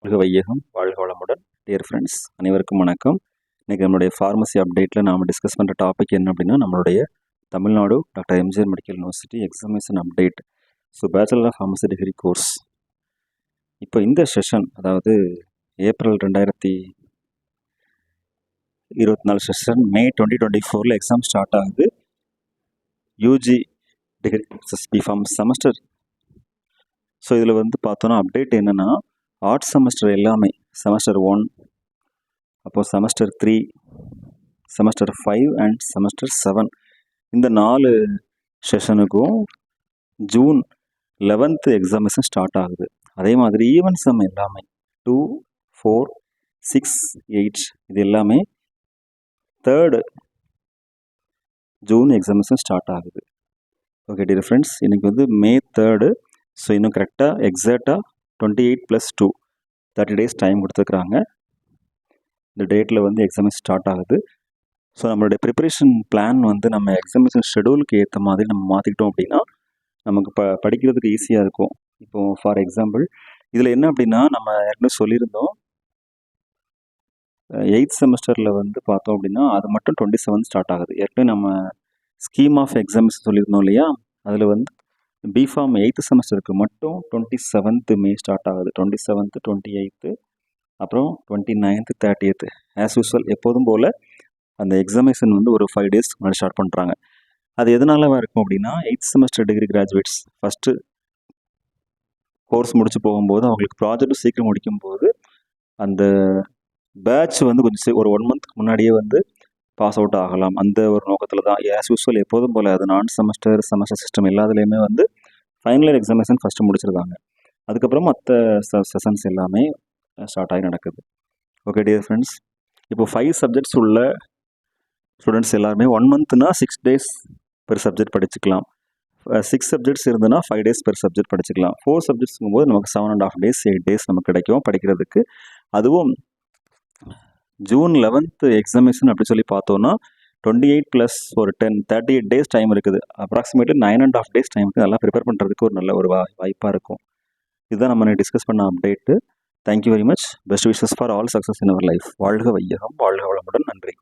வாழ்க வையகம், வாழ்க வளமுடன். டியர் ஃப்ரெண்ட்ஸ், அனைவருக்கும் வணக்கம். இன்றைக்கி நம்மளுடைய ஃபார்மசி அப்டேட்டில் நாம் டிஸ்கஸ் பண்ணுற டாபிக் என்ன அப்படின்னா, நம்மளுடைய Tamil Nadu doctor MGR medical university examination update. So bachelor of pharmacy degree course. இப்போ இந்த செஷன், அதாவது April 2024 session May 2024 exam start ஆகுது. UG degree courses B Pharm semester. So இதில் பார்த்தோன்னா அப்டேட் என்னென்னா, ஆர்ட்ஸ் செமஸ்டர் எல்லாமே செமஸ்டர் 1, அப்போது செமஸ்டர் 3, செமஸ்டர் 5 அண்ட் செமஸ்டர் 7 இந்த 4 செஷனுக்கும் ஜூன் 11th எக்ஸாமினேஷன் ஸ்டார்ட் ஆகுது. அதே மாதிரி ஈவென்ட் செம் எல்லாமே 2, 4, 6, 8 இது எல்லாமே 3rd ஜூன் எக்ஸாமினேஷன் ஸ்டார்ட் ஆகுது. ஓகே டியர் ஃப்ரெண்ட்ஸ், இன்றைக்கி மே 3rd. ஸோ இன்னும் கரெக்டாக எக்ஸாக்டாக 28+2 30 days டைம் கொடுத்துருக்குறாங்க. இந்த டேட்டில் எக்ஸாமினேஷன் ஸ்டார்ட் ஆகுது. ஸோ நம்மளுடைய ப்ரிப்பரேஷன் பிளான் நம்ம எக்ஸாமினேஷன் ஷெடியூலுக்கு ஏற்ற மாதிரி நம்ம மாற்றிக்கிட்டோம் அப்படின்னா நமக்கு படிக்கிறதுக்கு ஈஸியாக இருக்கும். இப்போது ஃபார் எக்ஸாம்பிள் இதில் என்ன அப்படின்னா, நம்ம ஏற்கனவே சொல்லியிருந்தோம் 8th செமஸ்டரில் பார்த்தோம் அப்படின்னா அது மட்டும் 27 ஸ்டார்ட் ஆகுது. ஏற்கனவே நம்ம ஸ்கீம் ஆஃப் எக்ஸாமினேஷன் சொல்லியிருந்தோம் இல்லையா, அதில் பிஃபார்ம் 8th செமஸ்டருக்கு மட்டும் 27th மே ஸ்டார்ட் ஆகுது. 27th, 28th, அப்புறம் 29th, 30th ஆஸ் யூஸ்வல் எப்போதும் போல் அந்த எக்ஸாமினேஷன் ஒரு 5 days முன்னாடி ஸ்டார்ட் பண்ணுறாங்க. அது எதனால இருக்கும் அப்படின்னா, 8th semester degree graduates first course முடிச்சு போகும்போது அவங்களுக்கு ப்ராஜெக்ட் சீக்கிரம் முடிக்கும்போது அந்த பேட்ச் கொஞ்சம் ஒரு 1 month முன்னாடியே பாஸ் அவுட் ஆகலாம். அந்த ஒரு நோக்கத்தில் தான் ஆஸ் யூஸ்வல் எப்போதும் போல் அது செமஸ்டர் சிஸ்டம் எல்லாத்துலேயுமே ஃபைனல் எக்ஸாமினேஷன் ஃபஸ்ட்டு முடிச்சிருக்காங்க. அதுக்கப்புறம் மற்ற செஷன்ஸ் எல்லாமே ஸ்டார்ட் ஆகி நடக்குது. ஓகே டியர் ஃப்ரெண்ட்ஸ், இப்போ 5 சப்ஜெக்ட்ஸ் உள்ள ஸ்டூடெண்ட்ஸ் எல்லாருமே 1 monthனா 6 days பெர் சப்ஜெக்ட் படிச்சுக்கலாம். 6 சப்ஜெக்ட்ஸ் இருந்ததுன்னா 5 days பெர் சப்ஜெக்ட் படிச்சுக்கலாம். 4 சப்ஜெக்ட்ஸுங்கும் போது நமக்கு 7.5 days 8 days நமக்கு கிடைக்கும் படிக்கிறதுக்கு. அதுவும் ஜூன் 11th எக்ஸாமினேஷன் அப்படி சொல்லி பார்த்தோன்னா 28+ ஒரு 38 days டைம் இருக்குது. அப்ராக்சிமேட்லி 9.5 days டைமுக்கு நல்லா ப்ரிப்பேர் பண்ணுறதுக்கு ஒரு நல்ல ஒரு வாய்ப்பாக இருக்கும். இதுதான் நம்ம டிஸ்கஸ் பண்ண update. Thank you very much. Best wishes for all success in our life. வாழ்க வையகம், வாழ்க வளமுடன். நன்றி.